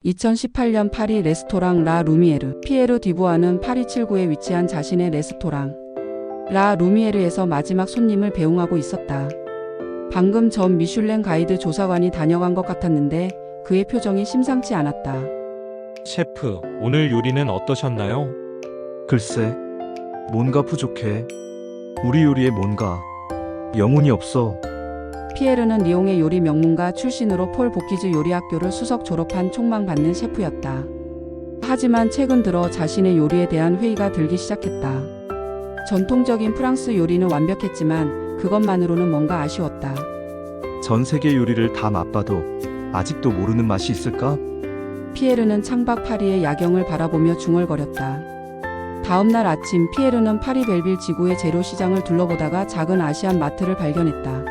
2018년 파리 레스토랑 라 루미에르. 피에르 디부아는 파리 7구에 위치한 자신의 레스토랑 라 루미에르에서 마지막 손님을 배웅하고 있었다. 방금 전 미슐랭 가이드 조사관이 다녀간 것 같았는데 그의 표정이 심상치 않았다. 셰프, 오늘 요리는 어떠셨나요? 글쎄, 뭔가 부족해. 우리 요리에 뭔가 영혼이 없어. 피에르는 리옹의 요리 명문가 출신으로 폴 보키즈 요리학교를 수석 졸업한 촉망받는 셰프였다. 하지만 최근 들어 자신의 요리에 대한 회의가 들기 시작했다. 전통적인 프랑스 요리는 완벽했지만 그것만으로는 뭔가 아쉬웠다. 전 세계 요리를 다 맛봐도 아직도 모르는 맛이 있을까? 피에르는 창밖 파리의 야경을 바라보며 중얼거렸다. 다음날 아침 피에르는 파리 벨빌 지구의 재료시장을 둘러보다가 작은 아시안 마트를 발견했다.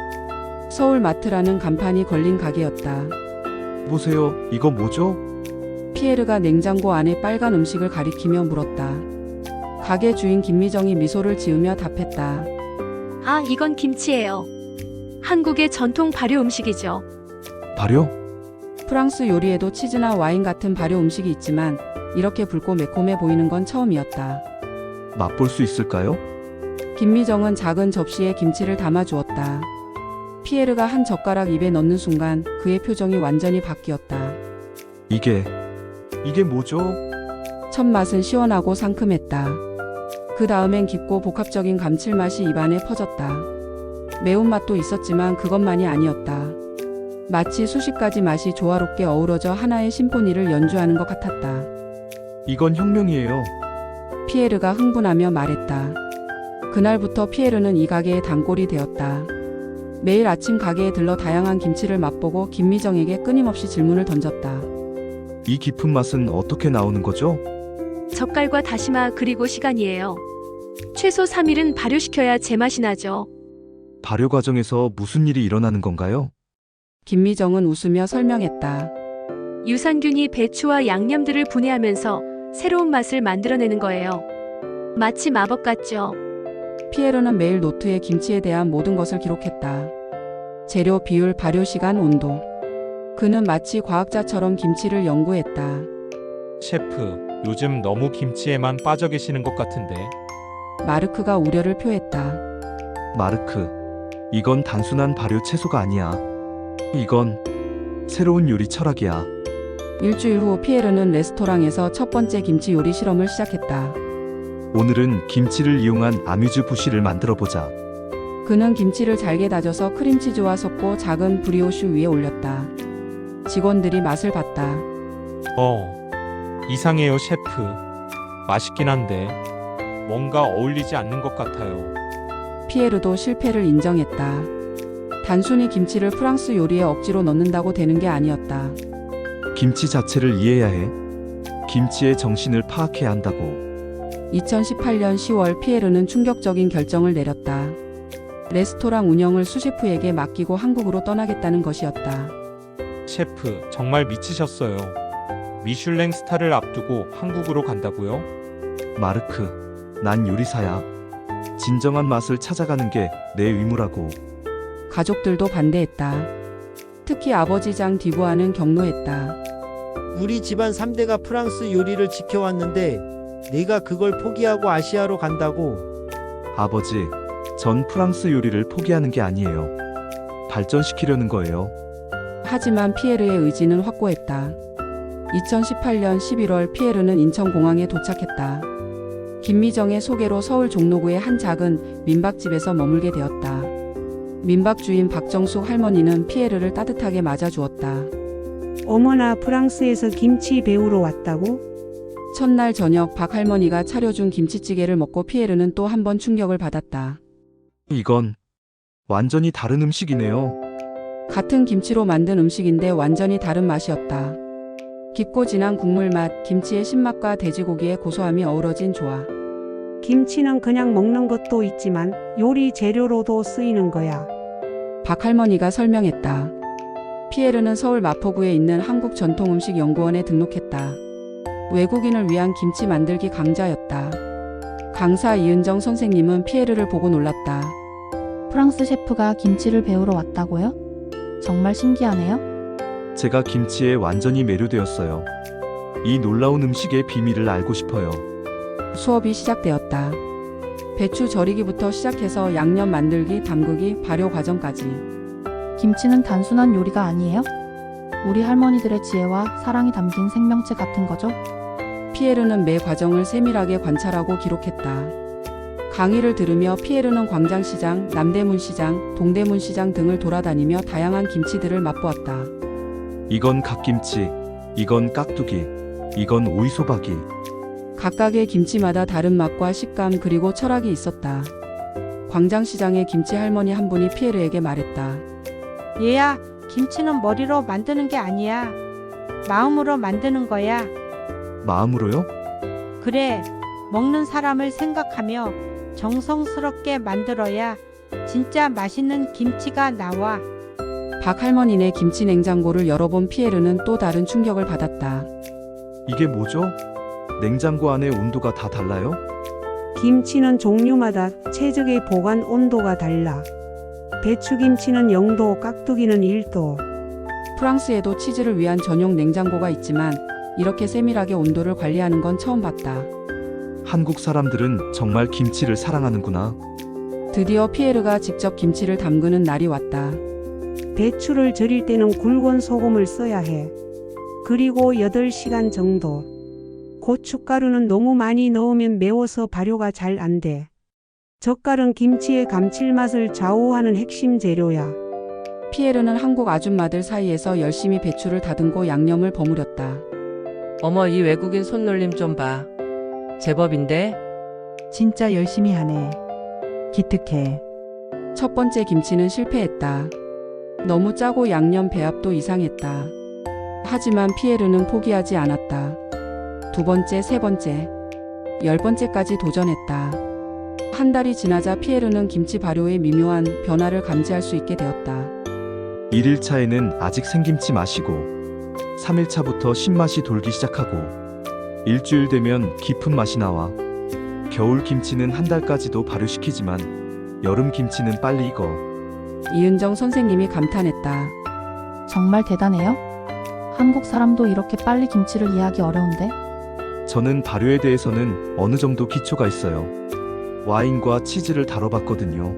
서울 마트라는 간판이 걸린 가게였다. 보세요, 이거 뭐죠? 피에르가 냉장고 안에 빨간 음식을 가리키며 물었다. 가게 주인 김미정이 미소를 지으며 답했다. 아, 이건 김치예요. 한국의 전통 발효 음식이죠. 발효? 프랑스 요리에도 치즈나 와인 같은 발효 음식이 있지만 이렇게 붉고 매콤해 보이는 건 처음이었다. 맛볼 수 있을까요? 김미정은 작은 접시에 김치를 담아 주었다. 피에르가 한 젓가락 입에 넣는 순간 그의 표정이 완전히 바뀌었다. 이게 뭐죠? 첫 맛은 시원하고 상큼했다. 그 다음엔 깊고 복합적인 감칠맛이 입안에 퍼졌다. 매운맛도 있었지만 그것만이 아니었다. 마치 수십 가지 맛이 조화롭게 어우러져 하나의 심포니를 연주하는 것 같았다. 이건 혁명이에요. 피에르가 흥분하며 말했다. 그날부터 피에르는 이 가게의 단골이 되었다. 매일 아침 가게에 들러 다양한 김치를 맛보고 김미정에게 끊임없이 질문을 던졌다. 이 깊은 맛은 어떻게 나오는 거죠? 젓갈과 다시마 그리고 시간이에요. 최소 3일은 발효시켜야 제맛이 나죠. 발효 과정에서 무슨 일이 일어나는 건가요? 김미정은 웃으며 설명했다. 유산균이 배추와 양념들을 분해하면서 새로운 맛을 만들어내는 거예요. 마치 마법 같죠? 피에르는 매일 노트에 김치에 대한 모든 것을 기록했다. 재료, 비율, 발효 시간, 온도. 그는 마치 과학자처럼 김치를 연구했다. 셰프, 요즘 너무 김치에만 빠져 계시는 것 같은데. 마르크가 우려를 표했다. 마르크, 이건 단순한 발효 채소가 아니야. 이건 새로운 요리 철학이야. 일주일 후 피에르는 레스토랑에서 첫 번째 김치 요리 실험을 시작했다. 오늘은 김치를 이용한 아뮤즈 부시를 만들어 보자. 그는 김치를 잘게 다져서 크림치즈와 섞고 작은 브리오슈 위에 올렸다. 직원들이 맛을 봤다. 이상해요, 셰프. 맛있긴 한데 뭔가 어울리지 않는 것 같아요. 피에르도 실패를 인정했다. 단순히 김치를 프랑스 요리에 억지로 넣는다고 되는 게 아니었다. 김치 자체를 이해해야 해. 김치의 정신을 파악해야 한다고. 2018년 10월 피에르는 충격적인 결정을 내렸다. 레스토랑 운영을 수셰프에게 맡기고 한국으로 떠나겠다는 것이었다. 셰프, 정말 미치셨어요. 미슐랭 스타를 앞두고 한국으로 간다고요? 마르크, 난 요리사야. 진정한 맛을 찾아가는 게 내 의무라고. 가족들도 반대했다. 특히 아버지 장 디부아는 경로했다. 우리 집안 3대가 프랑스 요리를 지켜왔는데 내가 그걸 포기하고 아시아로 간다고? 아버지, 전 프랑스 요리를 포기하는 게 아니에요. 발전시키려는 거예요. 하지만 피에르의 의지는 확고했다. 2018년 11월 피에르는 인천공항에 도착했다. 김미정의 소개로 서울 종로구의 한 작은 민박집에서 머물게 되었다. 민박 주인 박정숙 할머니는 피에르를 따뜻하게 맞아주었다. 어머나, 프랑스에서 김치 배우러 왔다고? 첫날 저녁 박 할머니가 차려준 김치찌개를 먹고 피에르는 또 한 번 충격을 받았다. 이건 완전히 다른 음식이네요. 같은 김치로 만든 음식인데 완전히 다른 맛이었다. 깊고 진한 국물 맛, 김치의 신맛과 돼지고기의 고소함이 어우러진 조화. 김치는 그냥 먹는 것도 있지만 요리 재료로도 쓰이는 거야. 박 할머니가 설명했다. 피에르는 서울 마포구에 있는 한국전통음식연구원에 등록했다. 외국인을 위한 김치 만들기 강좌였다. 강사 이은정 선생님은 피에르를 보고 놀랐다. 프랑스 셰프가 김치를 배우러 왔다고요? 정말 신기하네요. 제가 김치에 완전히 매료되었어요. 이 놀라운 음식의 비밀을 알고 싶어요. 수업이 시작되었다. 배추 절이기부터 시작해서 양념 만들기, 담그기, 발효 과정까지. 김치는 단순한 요리가 아니에요? 우리 할머니들의 지혜와 사랑이 담긴 생명체 같은 거죠? 피에르는 매 과정을 세밀하게 관찰하고 기록했다. 강의를 들으며 피에르는 광장시장, 남대문시장, 동대문시장 등을 돌아다니며 다양한 김치들을 맛보았다. 이건 갓김치, 이건 깍두기, 이건 오이소박이. 각각의 김치마다 다른 맛과 식감 그리고 철학이 있었다. 광장시장의 김치 할머니 한 분이 피에르에게 말했다. 얘야, 김치는 머리로 만드는 게 아니야. 마음으로 만드는 거야. 마음으로요? 그래, 먹는 사람을 생각하며 정성스럽게 만들어야 진짜 맛있는 김치가 나와. 박 할머니네 김치 냉장고를 열어본 피에르는 또 다른 충격을 받았다. 이게 뭐죠? 냉장고 안에 온도가 다 달라요? 김치는 종류마다 최적의 보관 온도가 달라. 배추김치는 0도, 깍두기는 1도. 프랑스에도 치즈를 위한 전용 냉장고가 있지만 이렇게 세밀하게 온도를 관리하는 건 처음 봤다. 한국 사람들은 정말 김치를 사랑하는구나. 드디어 피에르가 직접 김치를 담그는 날이 왔다. 배추를 절일 때는 굵은 소금을 써야 해. 그리고 8시간 정도. 고춧가루는 너무 많이 넣으면 매워서 발효가 잘 안 돼. 젓갈은 김치의 감칠맛을 좌우하는 핵심 재료야. 피에르는 한국 아줌마들 사이에서 열심히 배추를 다듬고 양념을 버무렸다. 어머, 이 외국인 손놀림 좀 봐. 제법인데? 진짜 열심히 하네. 기특해. 첫 번째 김치는 실패했다. 너무 짜고 양념 배합도 이상했다. 하지만 피에르는 포기하지 않았다. 두 번째, 세 번째, 10번째까지 도전했다. 한 달이 지나자 피에르는 김치 발효의 미묘한 변화를 감지할 수 있게 되었다. 1일차에는 아직 생김치 마시고 3일차부터 신맛이 돌기 시작하고 일주일 되면 깊은 맛이 나와. 겨울 김치는 한 달까지도 발효시키지만 여름 김치는 빨리 익어. 이은정 선생님이 감탄했다. 정말 대단해요? 한국 사람도 이렇게 빨리 김치를 이해하기 어려운데? 저는 발효에 대해서는 어느 정도 기초가 있어요. 와인과 치즈를 다뤄봤거든요.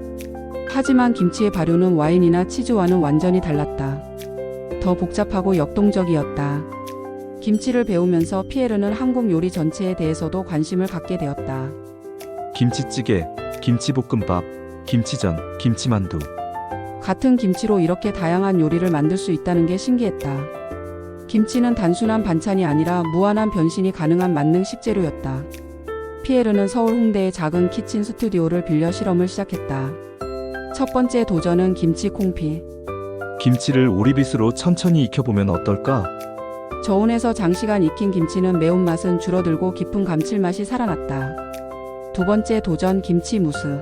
하지만 김치의 발효는 와인이나 치즈와는 완전히 달랐다. 더 복잡하고 역동적이었다. 김치를 배우면서 피에르는 한국 요리 전체에 대해서도 관심을 갖게 되었다. 김치찌개, 김치볶음밥, 김치전, 김치만두. 같은 김치로 이렇게 다양한 요리를 만들 수 있다는 게 신기했다. 김치는 단순한 반찬이 아니라 무한한 변신이 가능한 만능 식재료였다. 피에르는 서울 홍대의 작은 키친 스튜디오를 빌려 실험을 시작했다. 첫 번째 도전은 김치 콩피. 김치를 오리빗으로 천천히 익혀보면 어떨까? 저온에서 장시간 익힌 김치는 매운맛은 줄어들고 깊은 감칠맛이 살아났다. 두 번째 도전 김치 무스.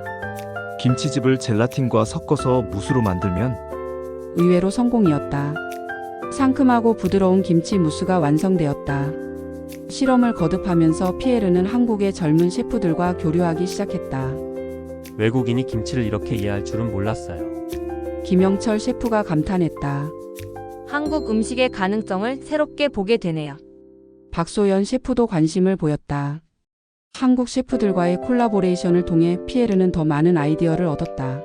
김치즙을 젤라틴과 섞어서 무스로 만들면 의외로 성공이었다. 상큼하고 부드러운 김치 무스가 완성되었다. 실험을 거듭하면서 피에르는 한국의 젊은 셰프들과 교류하기 시작했다. 외국인이 김치를 이렇게 이해할 줄은 몰랐어요. 김영철 셰프가 감탄했다. 한국 음식의 가능성을 새롭게 보게 되네요. 박소연 셰프도 관심을 보였다. 한국 셰프들과의 콜라보레이션을 통해 피에르는 더 많은 아이디어를 얻었다.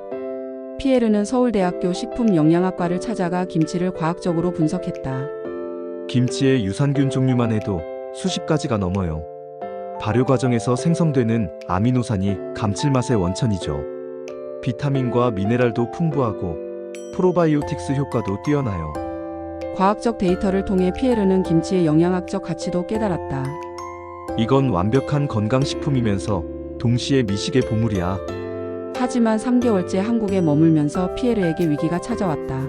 피에르는 서울대학교 식품영양학과를 찾아가 김치를 과학적으로 분석했다. 김치의 유산균 종류만 해도 수십 가지가 넘어요. 발효 과정에서 생성되는 아미노산이 감칠맛의 원천이죠. 비타민과 미네랄도 풍부하고 프로바이오틱스 효과도 뛰어나요. 과학적 데이터를 통해 피에르는 김치의 영양학적 가치도 깨달았다. 이건 완벽한 건강식품이면서 동시에 미식의 보물이야. 하지만 3개월째 한국에 머물면서 피에르에게 위기가 찾아왔다.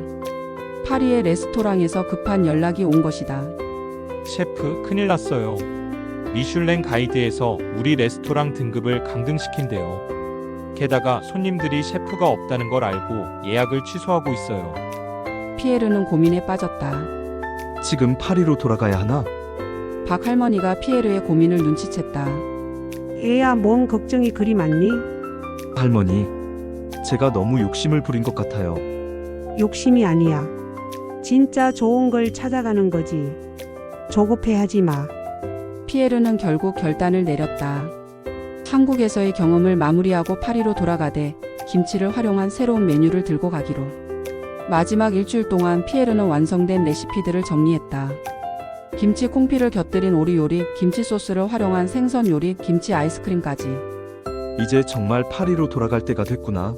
파리의 레스토랑에서 급한 연락이 온 것이다. 셰프, 큰일 났어요. 미슐랭 가이드에서 우리 레스토랑 등급을 강등시킨대요. 게다가 손님들이 셰프가 없다는 걸 알고 예약을 취소하고 있어요. 피에르는 고민에 빠졌다. 지금 파리로 돌아가야 하나? 박 할머니가 피에르의 고민을 눈치챘다. 애야, 뭔 걱정이 그리 많니? 할머니, 제가 너무 욕심을 부린 것 같아요. 욕심이 아니야. 진짜 좋은 걸 찾아가는 거지. 조급해하지 마. 피에르는 결국 결단을 내렸다. 한국에서의 경험을 마무리하고 파리로 돌아가되 김치를 활용한 새로운 메뉴를 들고 가기로. 마지막 일주일 동안 피에르는 완성된 레시피들을 정리했다. 김치 콩피를 곁들인 오리 요리, 김치 소스를 활용한 생선 요리, 김치 아이스크림까지. 이제 정말 파리로 돌아갈 때가 됐구나.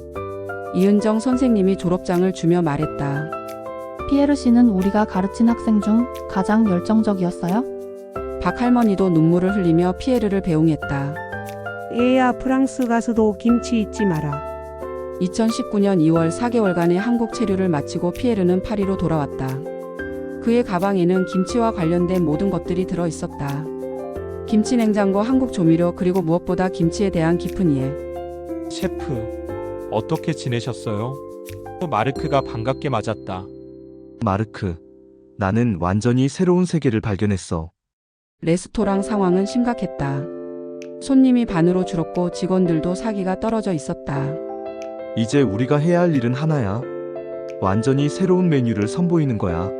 이은정 선생님이 졸업장을 주며 말했다. 피에르 씨는 우리가 가르친 학생 중 가장 열정적이었어요? 박 할머니도 눈물을 흘리며 피에르를 배웅했다. 애야, 프랑스 가서도 김치 잊지 마라. 2019년 2월 4개월간의 한국 체류를 마치고 피에르는 파리로 돌아왔다. 그의 가방에는 김치와 관련된 모든 것들이 들어 있었다. 김치 냉장고, 한국 조미료, 그리고 무엇보다 김치에 대한 깊은 이해. 셰프, 어떻게 지내셨어요? 마르크가 반갑게 맞았다. 마르크, 나는 완전히 새로운 세계를 발견했어. 레스토랑 상황은 심각했다. 손님이 반으로 줄었고 직원들도 사기가 떨어져 있었다. 이제 우리가 해야 할 일은 하나야. 완전히 새로운 메뉴를 선보이는 거야.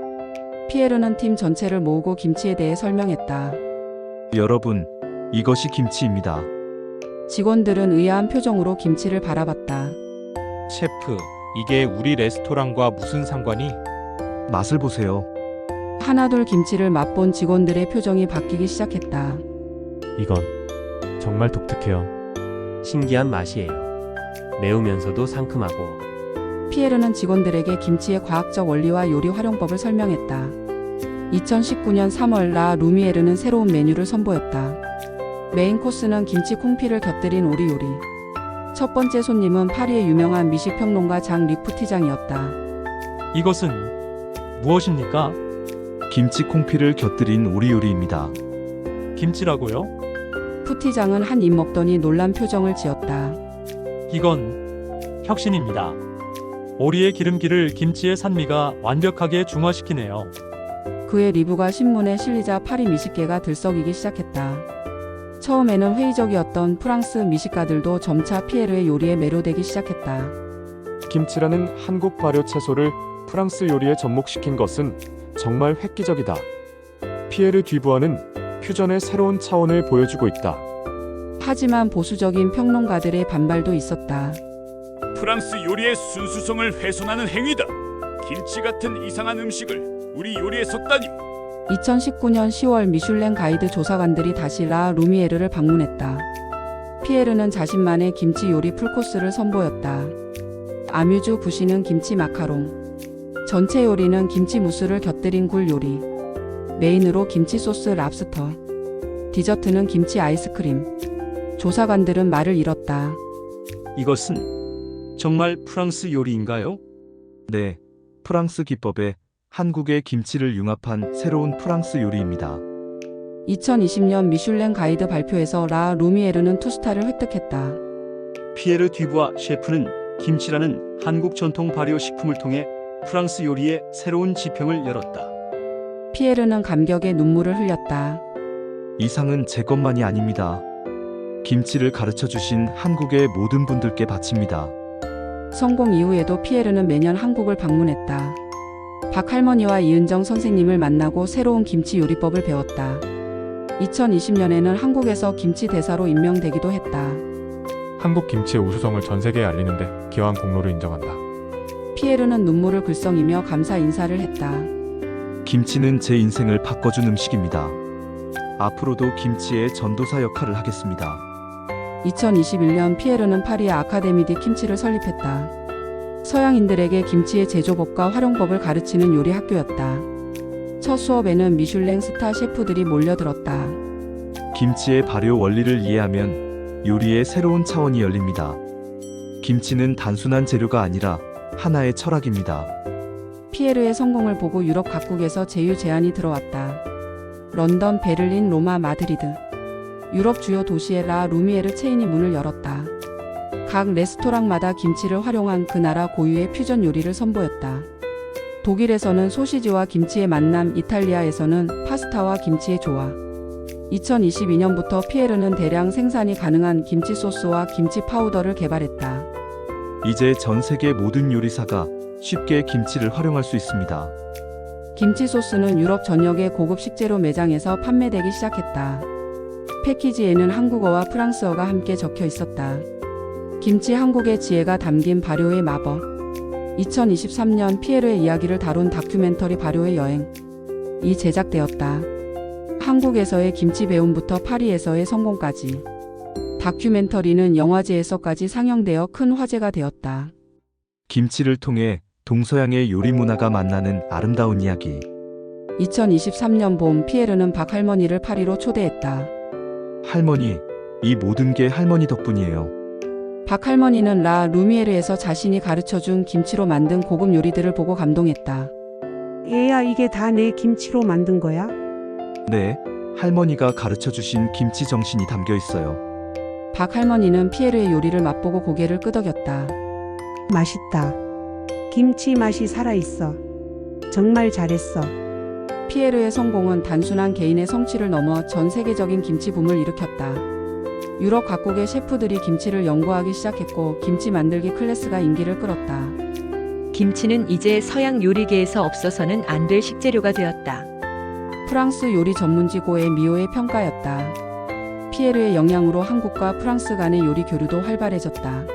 피에르는 팀 전체를 모으고 김치에 대해 설명했다. 여러분, 이것이 김치입니다. 직원들은 의아한 표정으로 김치를 바라봤다. 셰프, 이게 우리 레스토랑과 무슨 상관이? 맛을 보세요. 하나둘 김치를 맛본 직원들의 표정이 바뀌기 시작했다. 이건 정말 독특해요. 신기한 맛이에요. 매우면서도 상큼하고. 피에르는 직원들에게 김치의 과학적 원리와 요리 활용법을 설명했다. 2019년 3월 라 루미에르는 새로운 메뉴를 선보였다. 메인 코스는 김치 콩피를 곁들인 오리 요리. 첫 번째 손님은 파리의 유명한 미식평론가 장 리프티장이었다. 이것은 무엇입니까? 김치 콩피를 곁들인 오리 요리입니다. 김치라고요? 푸티장은 한 입 먹더니 놀란 표정을 지었다. 이건 혁신입니다. 오리의 기름기를 김치의 산미가 완벽하게 중화시키네요. 그의 리뷰가 신문에 실리자 파리 미식계가 들썩이기 시작했다. 처음에는 회의적이었던 프랑스 미식가들도 점차 피에르의 요리에 매료되기 시작했다. 김치라는 한국 발효 채소를 프랑스 요리에 접목시킨 것은 정말 획기적이다. 피에르 듀부아는 퓨전의 새로운 차원을 보여주고 있다. 하지만 보수적인 평론가들의 반발도 있었다. 프랑스 요리의 순수성을 훼손하는 행위다. 김치 같은 이상한 음식을 우리 요리에 섞다니. 2019년 10월 미슐랭 가이드 조사관들이 다시 라 루미에르를 방문했다. 피에르는 자신만의 김치 요리 풀코스를 선보였다. 아뮤즈 부시는 김치 마카롱. 전체 요리는 김치 무스를 곁들인 굴 요리. 메인으로 김치 소스 랍스터. 디저트는 김치 아이스크림. 조사관들은 말을 잃었다. 이것은 정말 프랑스 요리인가요? 네, 프랑스 기법에 한국의 김치를 융합한 새로운 프랑스 요리입니다. 2020년 미슐랭 가이드 발표에서 라 루미에르는 투스타를 획득했다. 피에르 듀부아 셰프는 김치라는 한국 전통 발효 식품을 통해 프랑스 요리의 새로운 지평을 열었다. 피에르는 감격에 눈물을 흘렸다. 이 상은 제 것만이 아닙니다. 김치를 가르쳐 주신 한국의 모든 분들께 바칩니다. 성공 이후에도 피에르는 매년 한국을 방문했다. 박 할머니와 이은정 선생님을 만나고 새로운 김치 요리법을 배웠다. 2020년에는 한국에서 김치 대사로 임명되기도 했다. 한국 김치의 우수성을 전 세계에 알리는데 기여한 공로를 인정한다. 피에르는 눈물을 글썽이며 감사 인사를 했다. 김치는 제 인생을 바꿔준 음식입니다. 앞으로도 김치의 전도사 역할을 하겠습니다. 2021년 피에르는 파리의 아카데미 디 김치를 설립했다. 서양인들에게 김치의 제조법과 활용법을 가르치는 요리 학교였다. 첫 수업에는 미슐랭 스타 셰프들이 몰려들었다. 김치의 발효 원리를 이해하면 요리의 새로운 차원이 열립니다. 김치는 단순한 재료가 아니라 하나의 철학입니다. 피에르의 성공을 보고 유럽 각국에서 제휴 제안이 들어왔다. 런던, 베를린, 로마, 마드리드. 유럽 주요 도시에 라 루미에르 체인이 문을 열었다. 각 레스토랑마다 김치를 활용한 그 나라 고유의 퓨전 요리를 선보였다. 독일에서는 소시지와 김치의 만남, 이탈리아에서는 파스타와 김치의 조화. 2022년부터 피에르는 대량 생산이 가능한 김치 소스와 김치 파우더를 개발했다. 이제 전 세계 모든 요리사가 쉽게 김치를 활용할 수 있습니다. 김치 소스는 유럽 전역의 고급 식재료 매장에서 판매되기 시작했다. 패키지에는 한국어와 프랑스어가 함께 적혀 있었다. 김치 한국의 지혜가 담긴 발효의 마법. 2023년 피에르의 이야기를 다룬 다큐멘터리 발효의 여행이 제작되었다. 한국에서의 김치 배움부터 파리에서의 성공까지. 다큐멘터리는 영화제에서까지 상영되어 큰 화제가 되었다. 김치를 통해 동서양의 요리 문화가 만나는 아름다운 이야기. 2023년 봄 피에르는 박할머니를 파리로 초대했다. 할머니, 이 모든 게 할머니 덕분이에요. 박할머니는 라 루미에르에서 자신이 가르쳐준 김치로 만든 고급 요리들을 보고 감동했다. 얘야, 이게 다 내 김치로 만든 거야? 네, 할머니가 가르쳐 주신 김치 정신이 담겨 있어요. 박할머니는 피에르의 요리를 맛보고 고개를 끄덕였다. 맛있다. 김치 맛이 살아있어. 정말 잘했어. 피에르의 성공은 단순한 개인의 성취를 넘어 전 세계적인 김치 붐을 일으켰다. 유럽 각국의 셰프들이 김치를 연구하기 시작했고 김치 만들기 클래스가 인기를 끌었다. 김치는 이제 서양 요리계에서 없어서는 안 될 식재료가 되었다. 프랑스 요리 전문지 고의 미오의 평가였다. 피에르의 영향으로 한국과 프랑스 간의 요리 교류도 활발해졌다.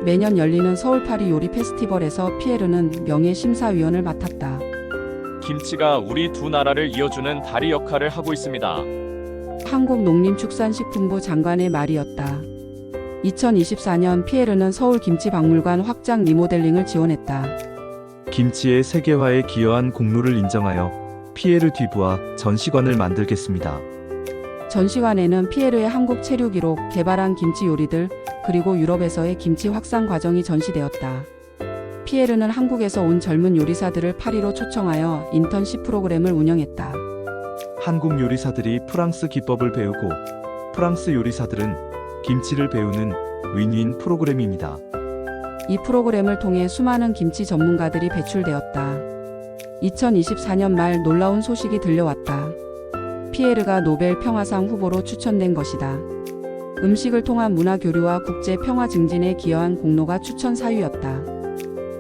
매년 열리는 서울 파리 요리 페스티벌에서 피에르는 명예 심사위원을 맡았다. 김치가 우리 두 나라를 이어주는 다리 역할을 하고 있습니다. 한국농림축산식품부 장관의 말이었다. 2024년 피에르는 서울 김치박물관 확장 리모델링을 지원했다. 김치의 세계화에 기여한 공로를 인정하여 피에르 듀부아 전시관을 만들겠습니다. 전시관에는 피에르의 한국 체류 기록, 개발한 김치 요리들, 그리고 유럽에서의 김치 확산 과정이 전시되었다. 피에르는 한국에서 온 젊은 요리사들을 파리로 초청하여 인턴십 프로그램을 운영했다. 한국 요리사들이 프랑스 기법을 배우고 프랑스 요리사들은 김치를 배우는 윈윈 프로그램입니다. 이 프로그램을 통해 수많은 김치 전문가들이 배출되었다. 2024년 말 놀라운 소식이 들려왔다. 피에르가 노벨 평화상 후보로 추천된 것이다. 음식을 통한 문화 교류와 국제 평화 증진에 기여한 공로가 추천 사유였다.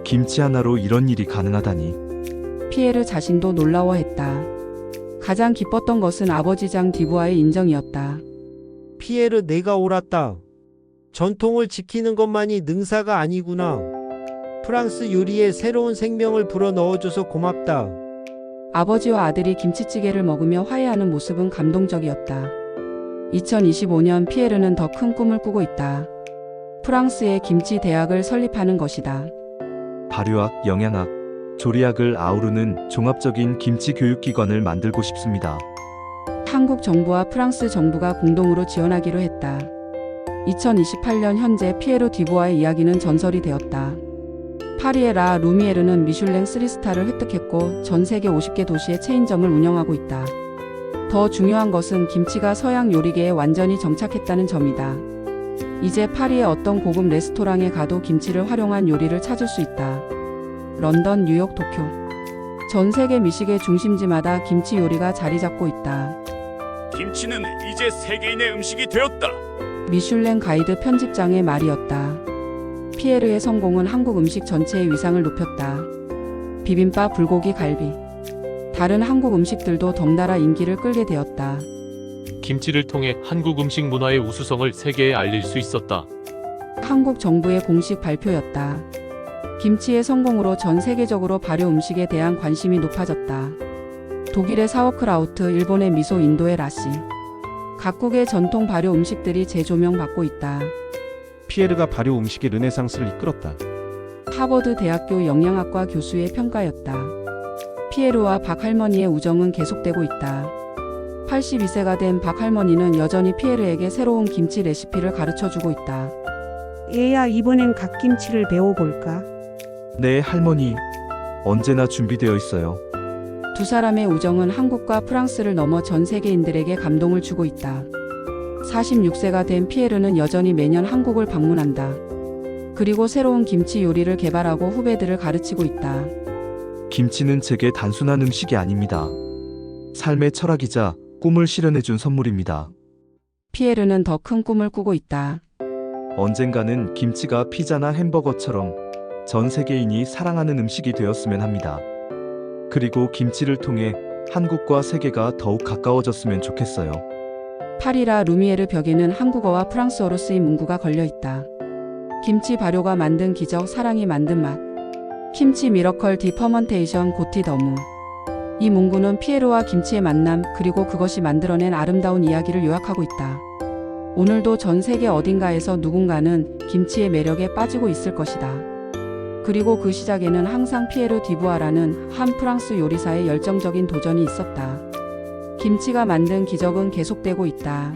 김치 하나로 이런 일이 가능하다니. 피에르 자신도 놀라워했다. 가장 기뻤던 것은 아버지 장 디부아의 인정이었다. 피에르, 내가 옳았다. 전통을 지키는 것만이 능사가 아니구나. 프랑스 요리에 새로운 생명을 불어넣어줘서 고맙다. 아버지와 아들이 김치찌개를 먹으며 화해하는 모습은 감동적이었다. 2025년 피에르는 더 큰 꿈을 꾸고 있다. 프랑스의 김치 대학을 설립하는 것이다. 발효학, 영양학, 조리학을 아우르는 종합적인 김치 교육기관을 만들고 싶습니다. 한국 정부와 프랑스 정부가 공동으로 지원하기로 했다. 2028년 현재 피에르 듀부아의 이야기는 전설이 되었다. 파리의 라 루미에르는 미슐랭 3스타를 획득했고 전 세계 50개 도시의 체인점을 운영하고 있다. 더 중요한 것은 김치가 서양 요리계에 완전히 정착했다는 점이다. 이제 파리의 어떤 고급 레스토랑에 가도 김치를 활용한 요리를 찾을 수 있다. 런던, 뉴욕, 도쿄. 전 세계 미식의 중심지마다 김치 요리가 자리 잡고 있다. 김치는 이제 세계인의 음식이 되었다. 미슐랭 가이드 편집장의 말이었다. 피에르의 성공은 한국 음식 전체의 위상을 높였다. 비빔밥, 불고기, 갈비. 다른 한국 음식들도 덩달아 인기를 끌게 되었다. 김치를 통해 한국 음식 문화의 우수성을 세계에 알릴 수 있었다. 한국 정부의 공식 발표였다. 김치의 성공으로 전 세계적으로 발효 음식에 대한 관심이 높아졌다. 독일의 사워크라우트, 일본의 미소, 인도의 라시. 각국의 전통 발효 음식들이 재조명받고 있다. 피에르가 발효 음식의 르네상스를 이끌었다. 하버드 대학교 영양학과 교수의 평가였다. 피에르와 박할머니의 우정은 계속되고 있다. 82세가 된 박할머니는 여전히 피에르에게 새로운 김치 레시피를 가르쳐주고 있다. 얘야, 이번엔 갓김치를 배워볼까? 네, 할머니. 언제나 준비되어 있어요. 두 사람의 우정은 한국과 프랑스를 넘어 전 세계인들에게 감동을 주고 있다. 46세가 된 피에르는 여전히 매년 한국을 방문한다. 그리고 새로운 김치 요리를 개발하고 후배들을 가르치고 있다. 김치는 제게 단순한 음식이 아닙니다. 삶의 철학이자 꿈을 실현해준 선물입니다. 피에르는 더 큰 꿈을 꾸고 있다. 언젠가는 김치가 피자나 햄버거처럼 전 세계인이 사랑하는 음식이 되었으면 합니다. 그리고 김치를 통해 한국과 세계가 더욱 가까워졌으면 좋겠어요. 파리라 루미에르 벽에는 한국어와 프랑스어로 쓰인 문구가 걸려 있다. 김치 발효가 만든 기적, 사랑이 만든 맛. 김치 미러컬 디 퍼먼테이션 고티 더무. 이 문구는 피에르와 김치의 만남, 그리고 그것이 만들어낸 아름다운 이야기를 요약하고 있다. 오늘도 전 세계 어딘가에서 누군가는 김치의 매력에 빠지고 있을 것이다. 그리고 그 시작에는 항상 피에르 디부아라는 한 프랑스 요리사의 열정적인 도전이 있었다. 김치가 만든 기적은 계속되고 있다.